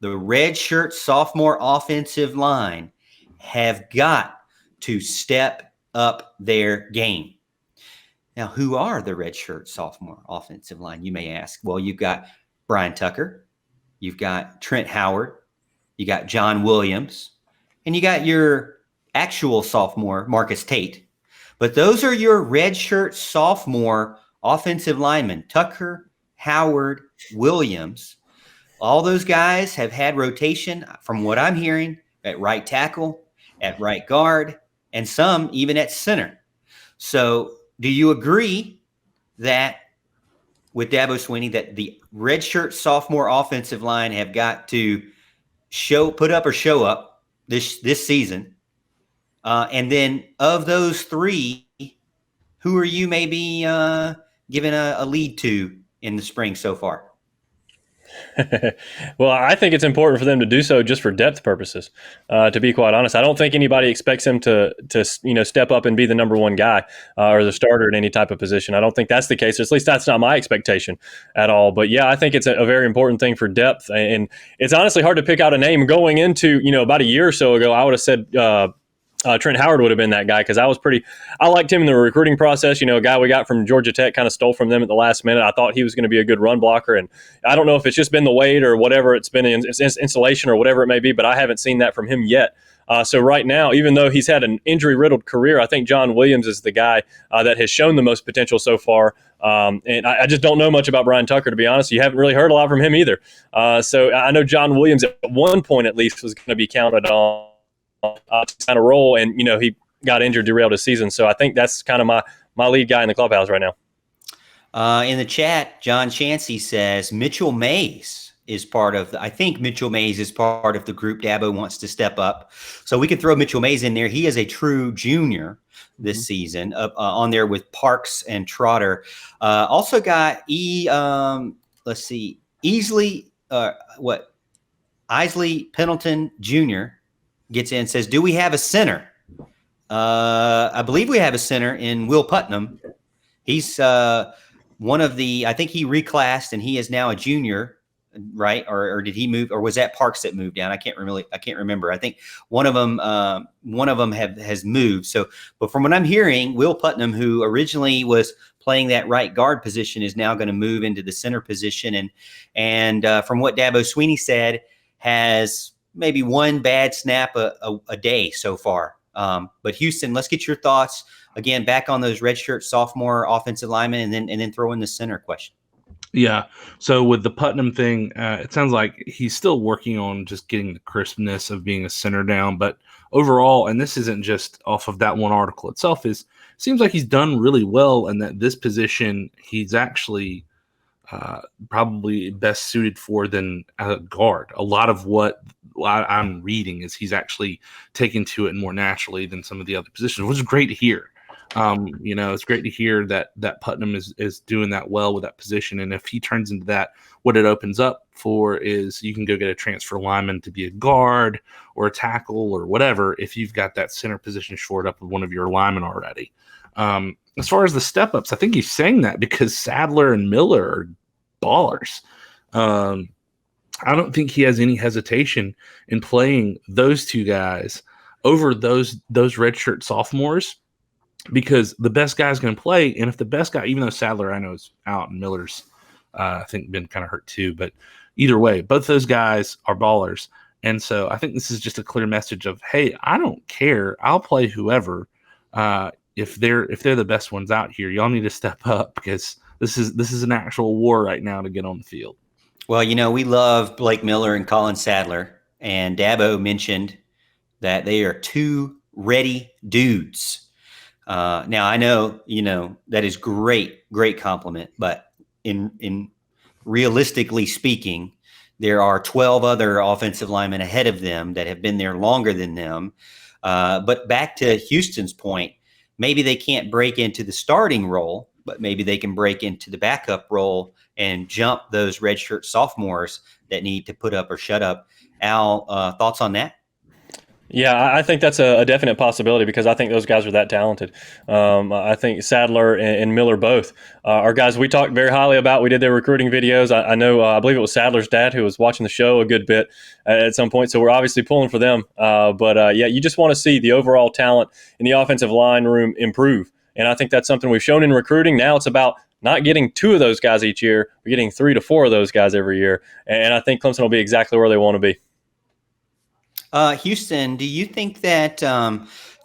the redshirt sophomore offensive line have got to step up their game. Now, who are the redshirt sophomore offensive line, you may ask? Well, you've got Brian Tucker, you've got Trent Howard, you got John Williams, and you got your actual sophomore, Marcus Tate. But those are your redshirt sophomore offensive linemen, Tucker, Howard, Williams. All those guys have had rotation, from what I'm hearing, at right tackle, at right guard, and some even at center. So do you agree that with Dabo Swinney that the redshirt sophomore offensive line have got to put up or show up this season? And then of those three, who are you maybe giving a lead to in the spring so far? Well, I think it's important for them to do so just for depth purposes. To be quite honest, I don't think anybody expects him to step up and be the number one guy or the starter at any type of position. I don't think that's the case. At least that's not my expectation at all. But yeah, I think it's a very important thing for depth, and it's honestly hard to pick out a name. Going into about a year or so ago, I would have said Trent Howard would have been that guy because I liked him in the recruiting process. A guy we got from Georgia Tech kind of stole from them at the last minute. I thought he was going to be a good run blocker, and I don't know if it's just been the weight or whatever it's been, installation or whatever it may be, but I haven't seen that from him yet. So right now, even though he's had an injury-riddled career, I think John Williams is the guy that has shown the most potential so far. And I just don't know much about Brian Tucker, to be honest. You haven't really heard a lot from him either. So I know John Williams at one point at least was going to be counted on kind of role, and he got injured, derailed his season. So I think that's kind of my lead guy in the clubhouse right now. In the chat, John Chansey says Mitchell Mays is part of I think Mitchell Mays is part of the group Dabo wants to step up. So we can throw Mitchell Mays in there. He is a true junior this season, on there with Parks and Trotter. Also got Isley Pendleton Jr. gets in, says, do we have a center? I believe we have a center in Will Putnam. He's one of the, I think he reclassed and he is now a junior, right? Or did he move, or was that Parks that moved down? I can't remember. I think one of them has moved. So, but from what I'm hearing, Will Putnam, who originally was playing that right guard position, is now going to move into the center position. And from what Dabo Swinney said, has maybe one bad snap a day so far. But Houston, let's get your thoughts again back on those redshirt sophomore offensive linemen, and then throw in the center question. Yeah. So with the Putnam thing, it sounds like he's still working on just getting the crispness of being a center down. But overall, and this isn't just off of that one article itself, seems like he's done really well, and that this position he's actually probably best suited for than a guard. A lot of what I'm reading is he's actually taken to it more naturally than some of the other positions, which is great to hear. It's great to hear that Putnam is doing that well with that position. And if he turns into that, what it opens up for is you can go get a transfer lineman to be a guard or a tackle or whatever if you've got that center position shored up with one of your linemen already. As far as the step-ups, I think he's saying that because Sadler and Miller are ballers. I don't think he has any hesitation in playing those two guys over those redshirt sophomores, because the best guy's going to play. And if the best guy, even though Sadler I know is out and Miller's I think been kind of hurt too, but either way, both those guys are ballers. And so I think this is just a clear message of, hey, I don't care. I'll play whoever. If they're the best ones out here, y'all need to step up, because this is an actual war right now to get on the field. Well, we love Blake Miller and Colin Sadler, and Dabo mentioned that they are two ready dudes. Now I know, that is great compliment, but in realistically speaking, there are 12 other offensive linemen ahead of them that have been there longer than them. But back to Houston's point, maybe they can't break into the starting role, but maybe they can break into the backup role and jump those redshirt sophomores that need to put up or shut up. Al, thoughts on that? Yeah, I think that's a definite possibility because I think those guys are that talented. I think Sadler and Miller both are guys we talked very highly about. We did their recruiting videos. I know, I believe it was Sadler's dad who was watching the show a good bit at some point. So we're obviously pulling for them. But yeah, you just want to see the overall talent in the offensive line room improve. And I think that's something we've shown in recruiting. Now it's about not getting 2 of those guys each year. We're getting 3 to 4 of those guys every year. And I think Clemson will be exactly where they want to be. Houston, do you think that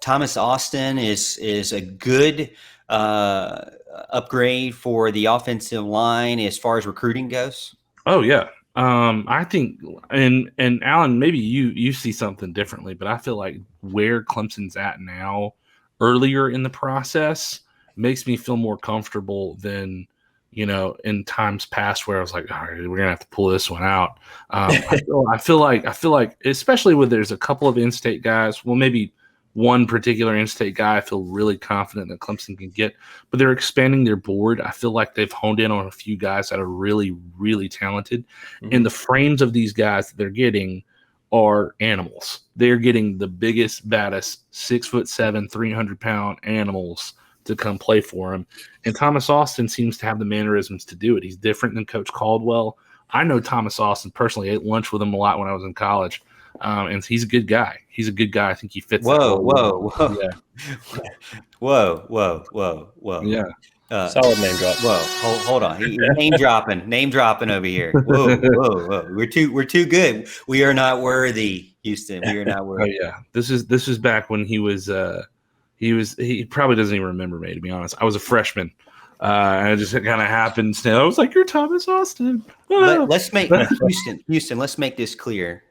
Thomas Austin is a good upgrade for the offensive line as far as recruiting goes? Oh yeah. I think, and Alan, maybe you see something differently, but I feel like where Clemson's at now, earlier in the process, makes me feel more comfortable than in times past where I was like, all right, we're gonna have to pull this one out. I feel like, especially when there's a couple of in-state guys, well, maybe one particular in-state guy, I feel really confident that Clemson can get, but they're expanding their board. I feel like they've honed in on a few guys that are really, really talented, and the frames of these guys that they're getting are animals. They're getting the biggest, baddest 6'7", 300-pound animals to come play for him. And Thomas Austin seems to have the mannerisms to do it. He's different than Coach Caldwell. I know Thomas Austin personally, ate lunch with him a lot when I was in college. And he's a good guy. He's a good guy. I think he fits. Whoa. Yeah. Whoa. Yeah. Solid name drop. Whoa, hold on. Name dropping over here. Whoa. We're too good. We are not worthy, Houston. We are not worthy. Oh yeah. This is back when he probably doesn't even remember me, to be honest. I was a freshman. And it just kind of happened. I was like, "You're Thomas Austin." Let's make Houston. Let's make this clear.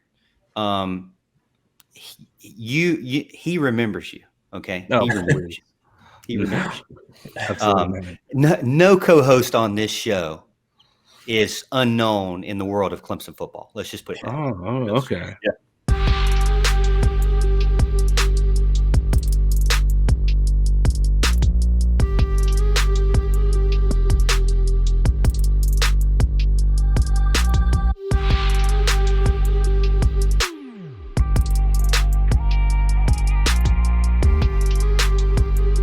He remembers you. Okay. No, he remembers you. He remembers you. Absolutely. No co-host on this show is unknown in the world of Clemson football. Let's just put it that way. Oh, okay. Yeah.